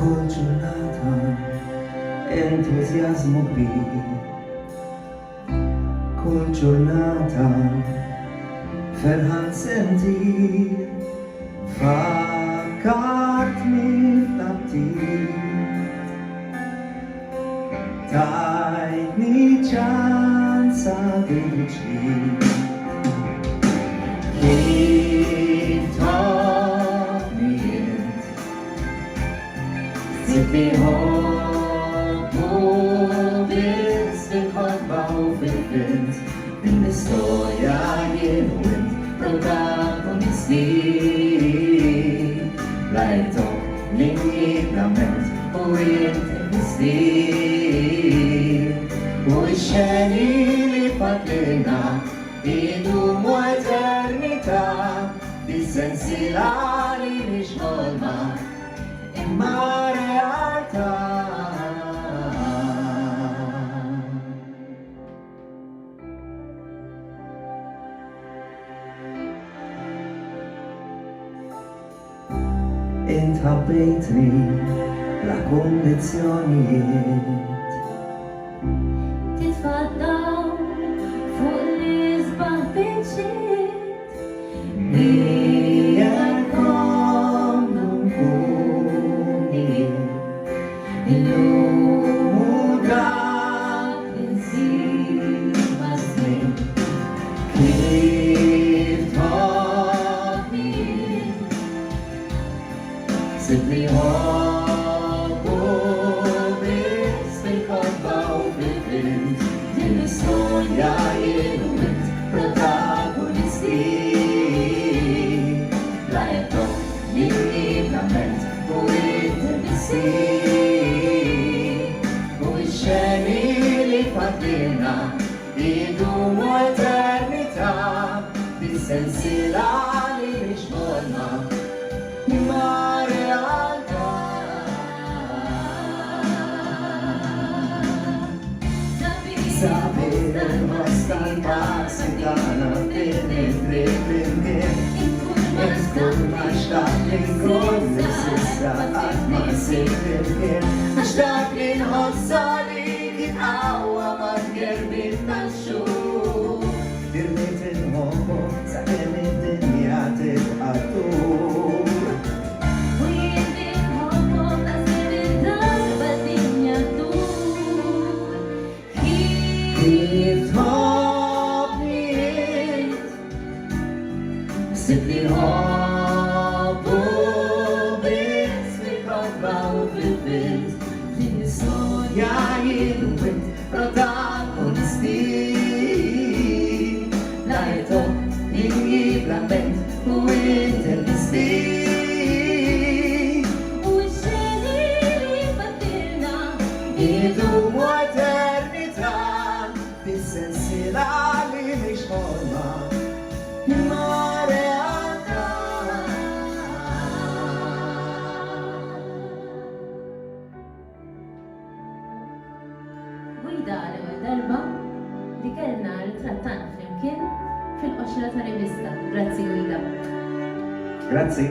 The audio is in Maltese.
kull ġurnata entużjażmu kbir, kull ġurnata ferħan sentir, fakkartni f'tabtit, tajtni ċansa bil-ġdid. Kif tafni int, sibni ħobbu biss fil-ħobba u fil-bint, fil-istorja jien u int protagonisti. Rajtok l-injibrament u intervisti, u x-xeni li fatlina idumu eternità, bis-sensiela li mhix ħolma imma realtà. Int ħabbejtni bla kundizzjonijiet, titfaddaw fuq l-isbaħ biċċiet, Mija konnu nkuni illum u dak insib ma' żmien. kif tħobbni sibni ħobbu biss fil-ħobba u fil-bint, din l-istorja jien u int protagonisti. Rajtok l-injibrament u intervisti, u x-xeni li fatlina idumu eternità, bis-sensiela li mhix ħolma imma realtà. Sapere ma stanca sigana benedre flimkien, Eskun għaxtaq li nkun nississa għatma nsir flimkien, għaxtaq li nħossa li kitqawwa ma' tgerbit tax-xhur. Dirmit il-ħobbu sakemm id-dinja tibqa' tur. U jien nħobbok għażel id-darba dinja tdur. Kif tħobbni int, sibni ħobbu biss fil-ħobba u fil-bint, din l-istorja jien u int protagonisti. Rajtok l-injibrament u intervisti, U x-xeni li fatlina idumu eternità, bis-sensiela li mhix ħolma imma realtà. Gwida l-ewwel darba li kellna ritrattana flimkien fil-qoxra ta' rivista. Grazzi Gwida. Grazzi.